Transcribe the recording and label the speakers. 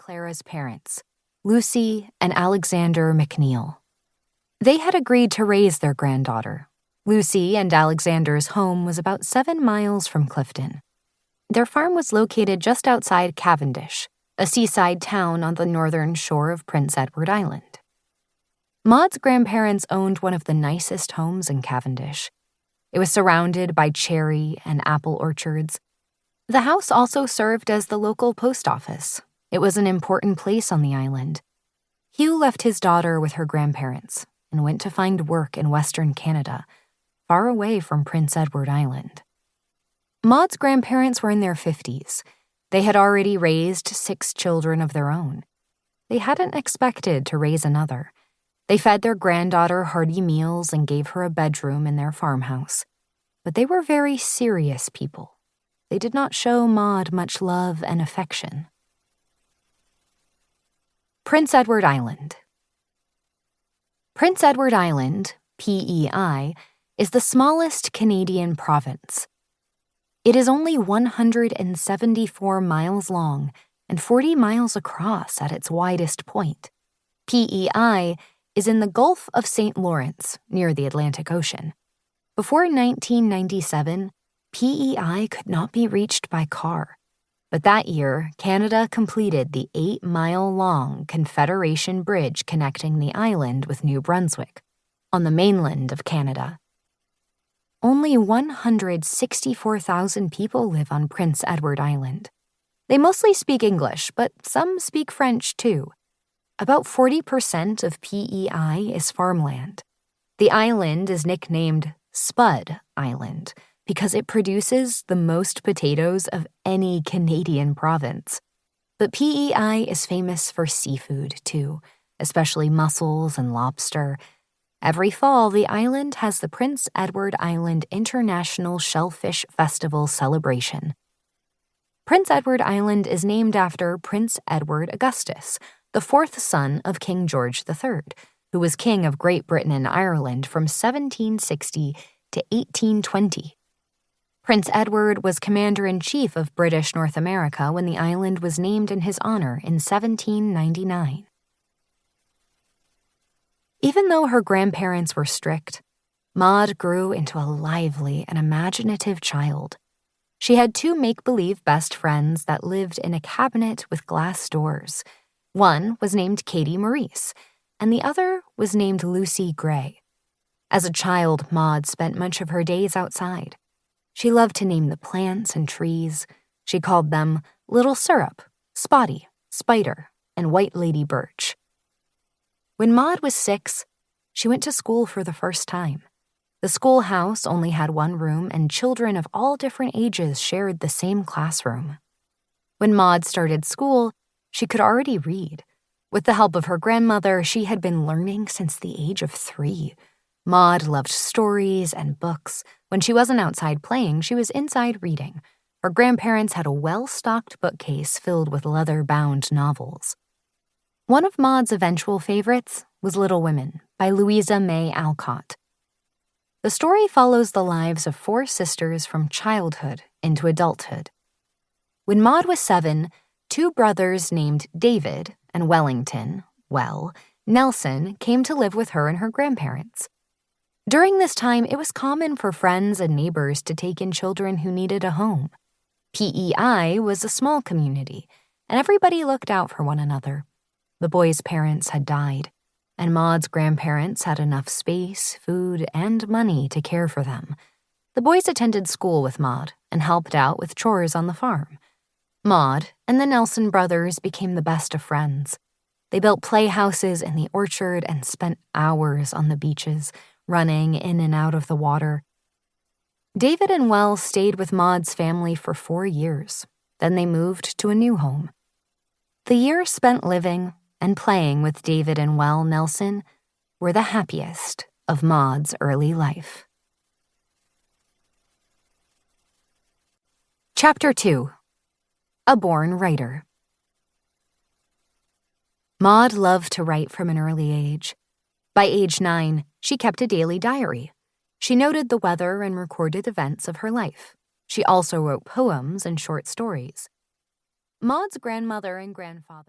Speaker 1: Clara's parents, Lucy and Alexander McNeil. They had agreed to raise their granddaughter. Lucy and Alexander's home was about 7 miles from Clifton. Their farm was located just outside Cavendish, a seaside town on the northern shore of Prince Edward Island. Maud's grandparents owned one of the nicest homes in Cavendish. It was surrounded by cherry and apple orchards. The house also served as the local post office. It was an important place on the island. Hugh left his daughter with her grandparents and went to find work in Western Canada, far away from Prince Edward Island. Maud's grandparents were in their 50s. They had already raised 6 children of their own. They hadn't expected to raise another. They fed their granddaughter hearty meals and gave her a bedroom in their farmhouse. But they were very serious people. They did not show Maud much love and affection. Prince Edward Island. Prince Edward Island, PEI, is the smallest Canadian province. It is only 174 miles long and 40 miles across at its widest point. PEI is in the Gulf of St. Lawrence, near the Atlantic Ocean. Before 1997, PEI could not be reached by car. But that year, Canada completed the 8-mile-long Confederation Bridge connecting the island with New Brunswick, on the mainland of Canada. Only 164,000 people live on Prince Edward Island. They mostly speak English, but some speak French too. About 40% of PEI is farmland. The island is nicknamed Spud Island because it produces the most potatoes of any Canadian province. But PEI is famous for seafood too, especially mussels and lobster. Every fall, the island has the Prince Edward Island International Shellfish Festival celebration. Prince Edward Island is named after Prince Edward Augustus, the 4th son of King George III, who was King of Great Britain and Ireland from 1760 to 1820. Prince Edward was Commander-in-Chief of British North America when the island was named in his honor in 1799. Even though her grandparents were strict, Maud grew into a lively and imaginative child. She had 2 make-believe best friends that lived in a cabinet with glass doors. One was named Katie Maurice, and the other was named Lucy Gray. As a child, Maud spent much of her days outside. She loved to name the plants and trees. She called them Little Syrup, Spotty, Spider, and White Lady Birch. When Maud was 6, she went to school for the first time. The schoolhouse only had 1 room, and children of all different ages shared the same classroom. When Maud started school, she could already read. With the help of her grandmother, she had been learning since the age of 3. Maud loved stories and books. When she wasn't outside playing, she was inside reading. Her grandparents had a well-stocked bookcase filled with leather-bound novels. One of Maud's eventual favorites was Little Women by Louisa May Alcott. The story follows the lives of 4 sisters from childhood into adulthood. When Maud was 7, 2 brothers named David and Wellington, Nelson, came to live with her and her grandparents. During this time, it was common for friends and neighbors to take in children who needed a home. PEI was a small community, and everybody looked out for one another. The boys' parents had died, and Maud's grandparents had enough space, food, and money to care for them. The boys attended school with Maud and helped out with chores on the farm. Maud and the Nelson brothers became the best of friends. They built playhouses in the orchard and spent hours on the beaches, running in and out of the water. David and Well stayed with Maud's family for 4 years. Then they moved to a new home. The years spent living and playing with David and Well Nelson were the happiest of Maud's early life. Chapter 2. A Born Writer. Maud loved to write from an early age. By age 9, she kept a daily diary. She noted the weather and recorded events of her life. She also wrote poems and short stories. Maud's grandmother and grandfather